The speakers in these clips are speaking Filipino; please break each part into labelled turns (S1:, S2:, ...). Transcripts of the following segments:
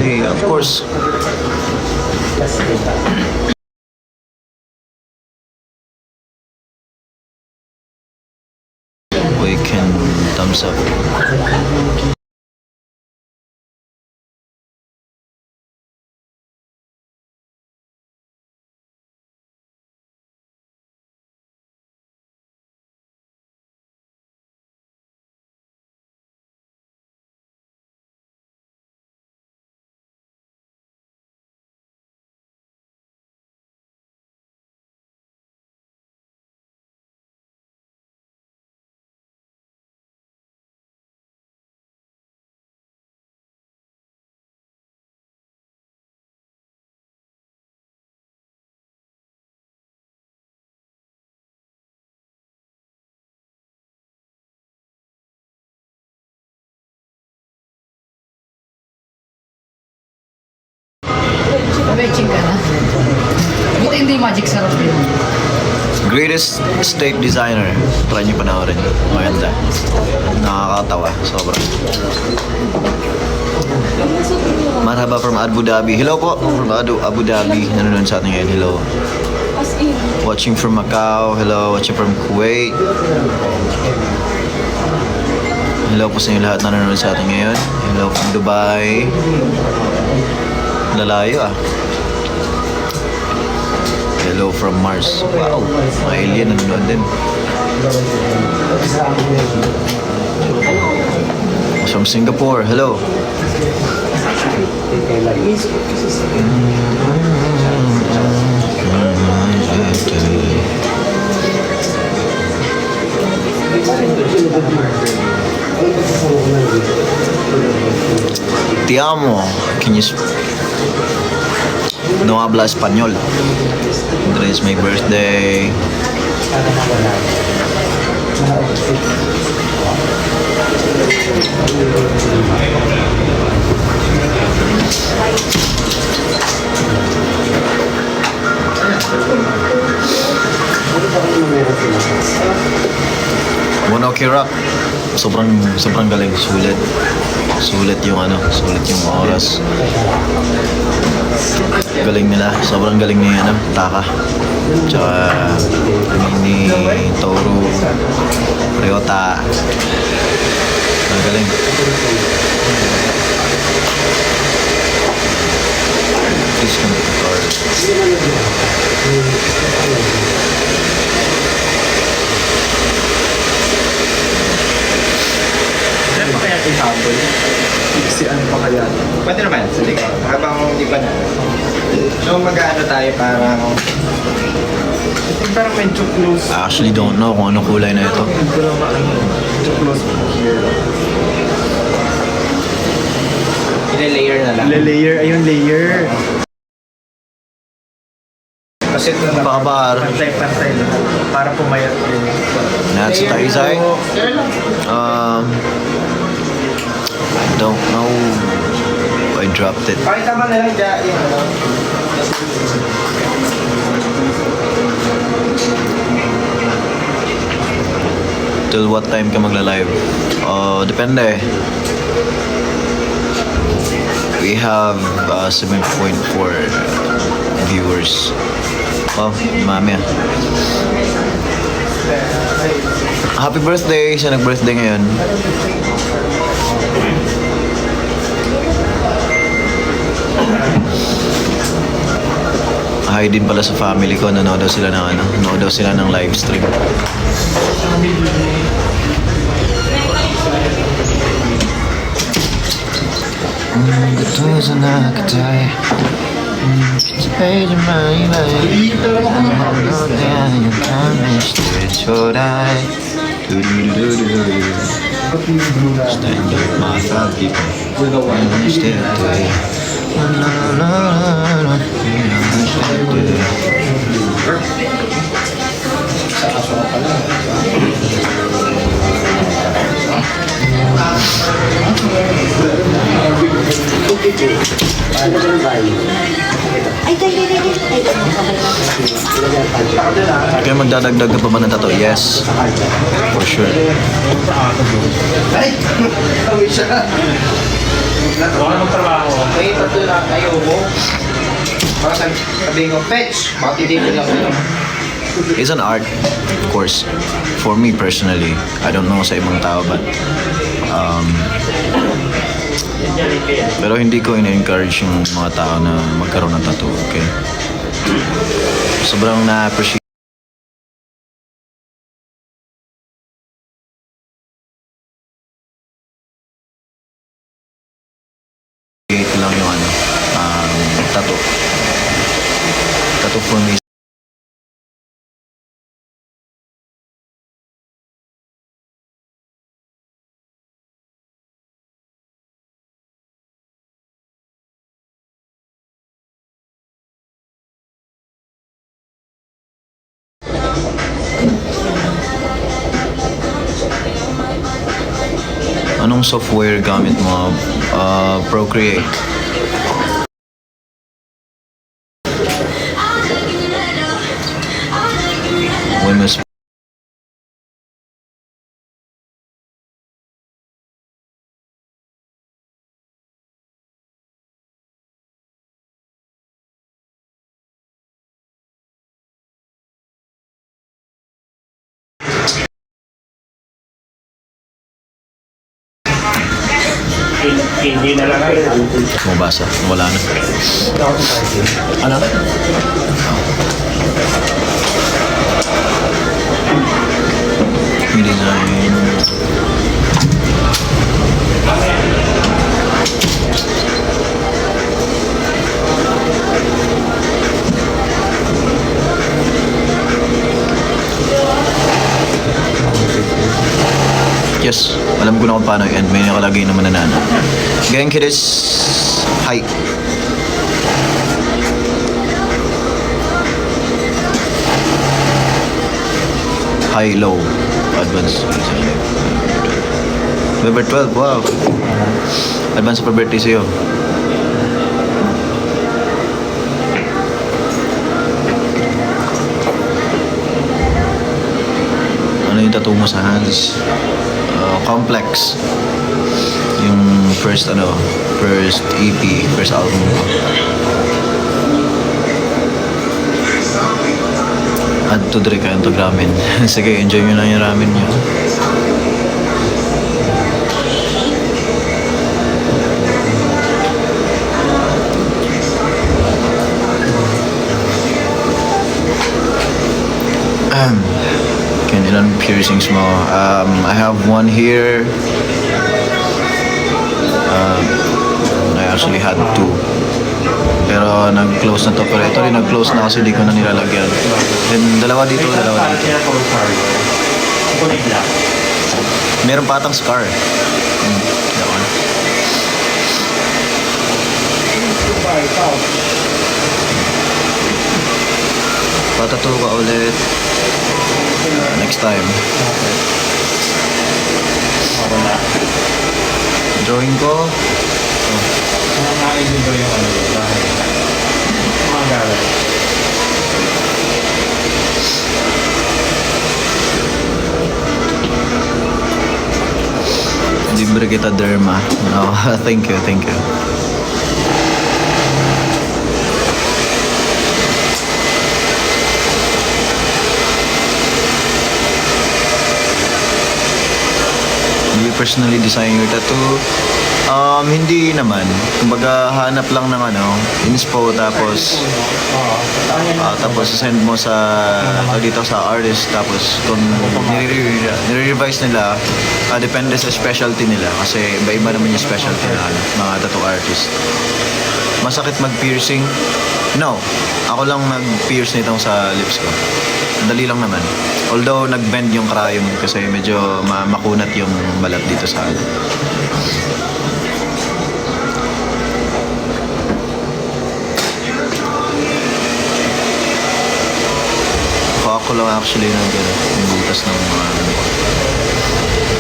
S1: birthday, of course. We can thumbs up.
S2: Matching ka na. Buti hindi magic sarap yun.
S1: Greatest state designer. Try nyo panoorin. Maganda. Nakakatawa. Sobrang. Marhaba from Abu Dhabi. Hello po from Abu Dhabi. Nanonood sa atin ngayon. Hello. Watching from Macau. Hello. Watching from Kuwait. Hello po sa inyo lahat na nanonood sa atin ngayon. Hello from Dubai. Lalayo ah. Hello from Mars. Wow, mga alien nanonood din. From Singapore, hello. Te amo. Can you no habla español? Today is my birthday. Monoki Rock. Sobrang galing. Sulit yung oras. Galing nila. Sobrang galing ni Taka. Tsaka ni Toro, Ryota. Ang galing. Please come to the car.
S3: Ano pa kaya i-habol? Si ano pa kaya? Pwede naman, sa likod. Habang di pa na. So mag-ano tayo parang... I think parang medyo close.
S1: I actually don't know kung anong kulay na ito.
S3: Medyo close here. Ile-layer na lang.
S4: Layer, ayun layer.
S3: Kasi ito na
S1: Pakabar.
S4: Pantay-pantay lahat. Para pumayat yun.
S1: Nasa Taizai. Don't know. I dropped it.
S3: Pakita mo na lang dyan.
S1: Till what time ka magla-live? Depende. We have 7.4 viewers. Oh, mami ah. Happy birthday! Siya nag-birthday ngayon. Hi din pala sa family ko. Nanood daw sila ng live stream. Gusto na nakatay. Page my life. Yung kamish choray. Stand up my family. Stay away. Kaya magdadagdag ka pa ba ng tattoo? Yes. For sure.
S3: Wala mong trabaho. May tatlo na ayaw mo. Baka sabihin ko, fetch! Baka titigil lang nila.
S1: It's an art, of course. For me personally, I don't know sa ibang tao, but pero hindi ko ina-encourage yung mga tao na magkaroon ng tattoo, okay? Sobrang na-appreciate lang yung tattoo. Tattoo for me. Anong software gamit mo? Procreate. When was
S3: Hindi na lang kayo.
S1: mabasa? Wala na. Ano? Design. Yes, alam ko na kung paano i-end. May nakalagay naman na nana. Genki desu. Hi. High, low, advance. November 12, wow. Advance pa birthday sa'yo. Ano yung tattoo mo sa hands? Complex. Yung first EP, first album ko. Add to drink kayo to ramen. Sige, enjoy nyo lang yung ramen nyo. Ilan piercings mo? I have one here. I actually had two. Pero nag-close na to. Pero ito rin nag-close na kasi di ko na nilalagyan. Then dalawa dito, dalawa dito. Meron pa atang scar. Dawan. Patatato ka ulit. Next time. Drawing ko. Libre kita derma. No, thank you, thank you. Personally design your tattoo? Hindi naman. Kumbaga, hanap lang ng inspo tapos send mo dito sa artist tapos kung nire-revise nila, depende sa specialty nila kasi iba-iba naman yung specialty na mga tattoo artist. Masakit mag-piercing? No. Ako lang nag-pierce nitong sa lips ko. Dali lang naman. Although nag-bend yung cranium kasi medyo makunat yung balat dito sa ako lang actually yung butas ng mga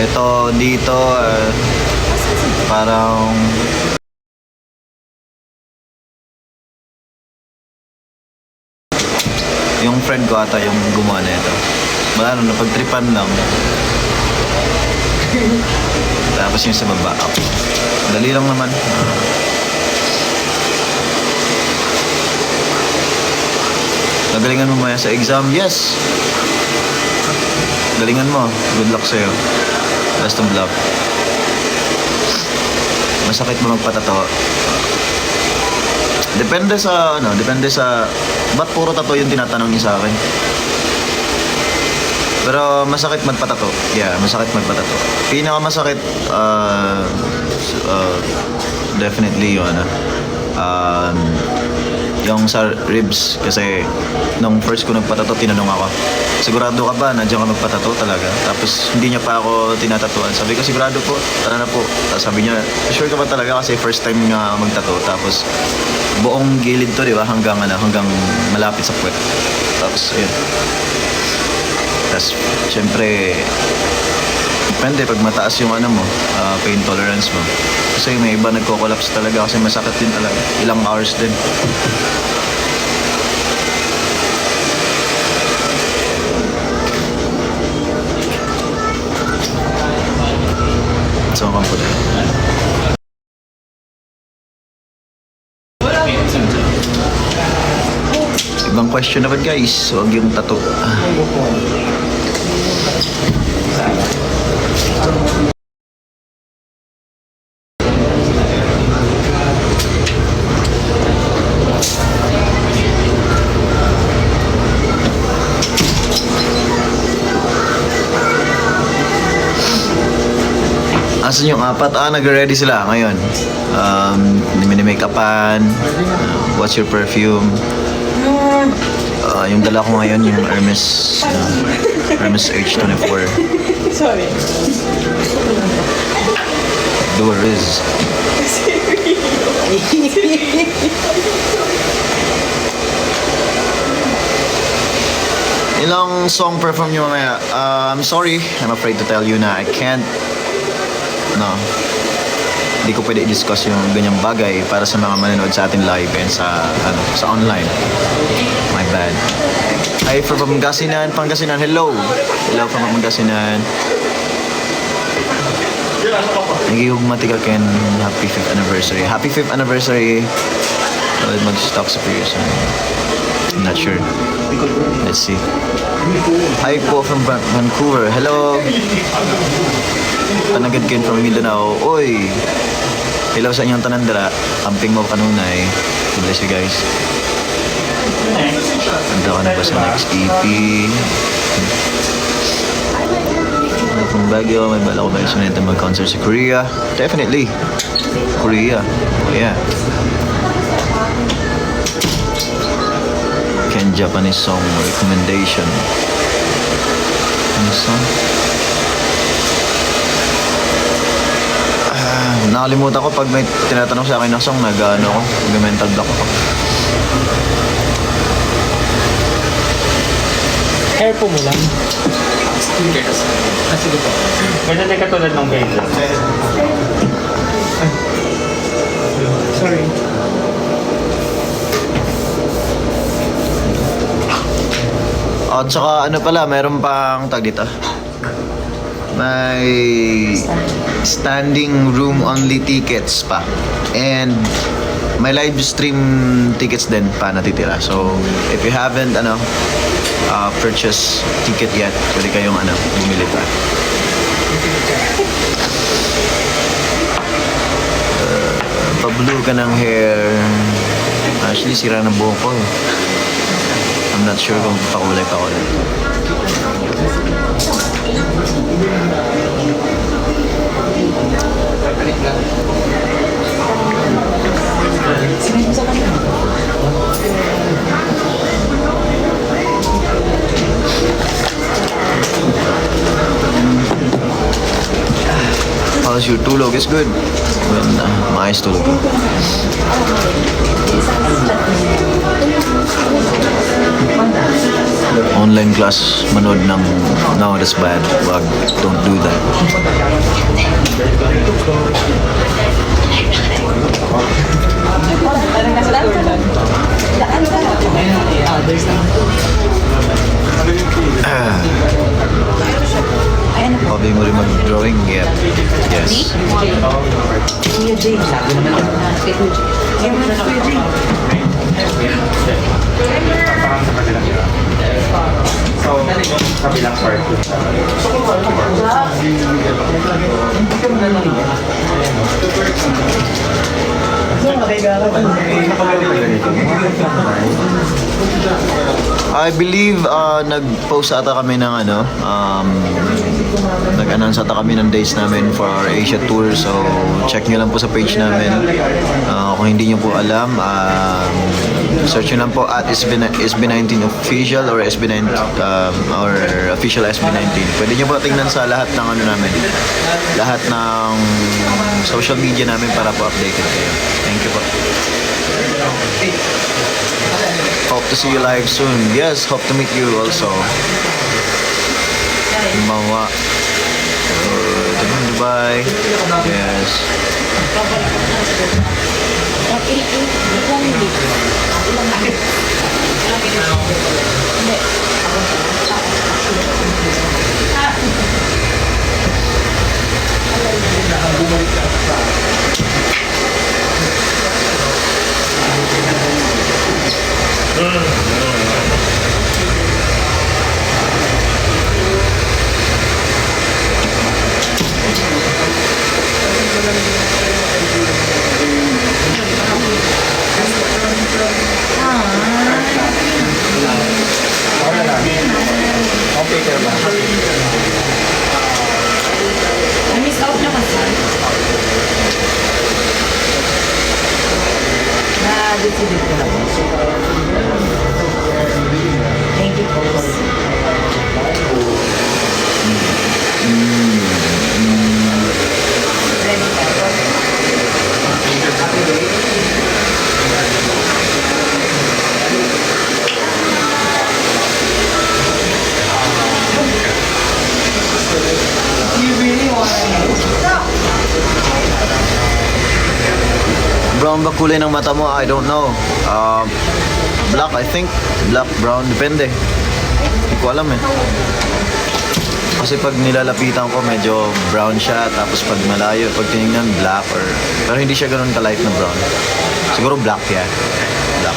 S1: ito dito parang yung friend ko ata yung gumawa na ito. Wala napagtripan lang. Tapos yung sa baba up. Dali lang naman. Nagalingan mo maya sa exam? Yes! Galingan mo. Good luck sa'yo. Best of luck. Masakit mo magpatato? Depende sa, ba't puro tato yung tinatanong niyo sa akin? Pero masakit magpatato. Yeah, masakit magpatato. Pinakamasakit, definitely yung yung sa ribs. Kasi nung first ko nagpatato, tinanong ako, sigurado ka ba nandiyan ka magpatato talaga? Tapos hindi niya pa ako tinatatuan. Sabi ko, sigurado po, tara na po. Tapos sabi niya, sure ka ba talaga? Kasi first time nga magtato. Tapos buong gilid to, di ba? Hanggang malapit sa puwet. Tapos yun. Tapos syempre, depende pag mataas yung pain tolerance mo. Kasi may iba nagko-collapse talaga kasi masakit din talaga. Ilang hours din. So, ang puti. Ibang question naman guys. Huwag yung tattoo. Asan yung apat? Nag-ready sila ngayon. Mini-make-upan. What's your perfume? Yung dala ko ngayon, yung Hermes H24.
S5: Sorry.
S1: Dual Riz. Ilang song perform nyo mamaya? I'm sorry. I'm afraid to tell you na I can't. No. Hindi ko pwede i-discuss yung ganyang bagay para sa mga manonood sa atin live and sa online. My bad. Hi from Pangasinan. Hello. Hello from Pangasinan. Nagihugmati ka Ken. Happy 5th anniversary. Happy 5th anniversary. Mag-stock sa previous one. I'm not sure. Let's see. Hi po from Vancouver. Hello. Panagad Ken from Mindanao. Oy. Hello sa inyong tanandara. Amping mo kanunay. God bless you guys. Handa ka na ba sa next EP? From Baguio, may bala ko ba yung sunod na mag-concert sa Korea? Definitely. Korea. Oh yeah. Ken Japanese song recommendation. Ano song? Nakalimutan ko pag may tinatanong sa akin ng song, nag-mental block ako.
S2: Hair po mo lang.
S5: Sige po. Ganyan na katulad ng baby.
S2: Sorry.
S1: At saka pala, meron pang tag dito. May standing room only tickets pa. And may live stream tickets din pa natitira. So, if you haven't purchase ticket yet, pwede kayong bumili pa. Pa-blue ka ng hair. Actually, sira ng buhok ko eh. I'm not sure kung pakulay. How's your tulog? It's good. Maayos tulog ko. Online class, manood ng no, that's bad. Wag, don't do that. hobby mo rin mag-drawing? Yep. Yes.
S2: Kuya Jay, sabi naman ako. Kuya Jay.
S5: Parang sa kabilang yun. So, kabilang part.
S1: I believe nag-post ata kami ng nag-announce ata kami ng dates namin for our Asia tour. So, check nyo lang po sa page namin. Kung hindi nyo po alam, search nyo lang po at SB19 official or SB19 or official SB19. Pwede nyo po tingnan sa lahat ng namin. Lahat ng social media namin para po updated kayo. Thank you po. Hope to see you live soon. Yes, hope to meet you also. Mawa. Dubai. Yes.
S2: Na-miss out naman sa na-decision ko lang. Thank you, folks.
S1: Brown ba kulay ng mata mo? I don't know. Black, I think. Black, brown, depende. Hindi ko alam eh. Kasi pag nilalapitan ko, medyo brown siya. Tapos pag malayo, pag tinignan, black or... Pero hindi siya ganun ka-light na brown. Siguro black yan. Black.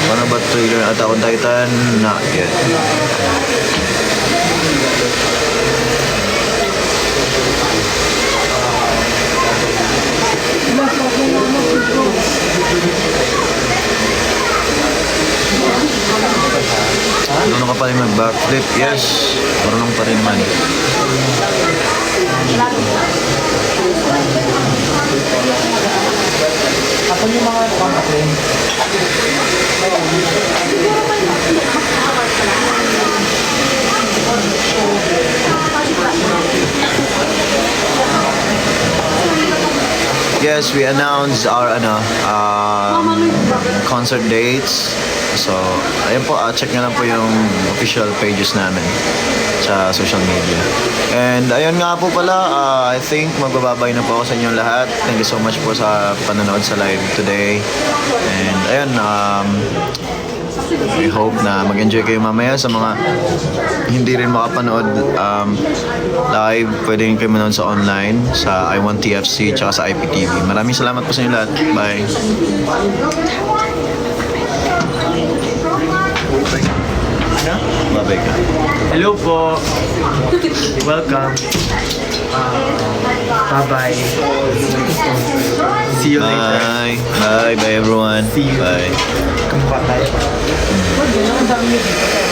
S1: Paano ba trailer at Attack on Titan? Not yet. Marunong ka pa rin mag-backflip? Yes, marunong pa rin man.
S2: Ako yung mga contact lens.
S1: Yes, we announced our concert dates. So, ayun po, check nyo lang po yung official pages namin sa social media. And ayun nga po pala, I think magbababay na po ako sa inyong lahat. Thank you so much po sa panonood sa live today. And ayun, we hope na mag-enjoy kayo mamaya. Sa mga hindi rin makapanood live, pwede rin kayo manood sa online, sa I1TFC, tsaka sa IPTV. Maraming salamat po sa inyo lahat. Bye! Bye-bye ka.
S4: Hello po. Welcome. Bye-bye. See you later.
S1: Bye! Bye! Bye everyone!
S4: See you.
S1: Bye!
S4: Kamukha tayo.
S2: Ang dami dito.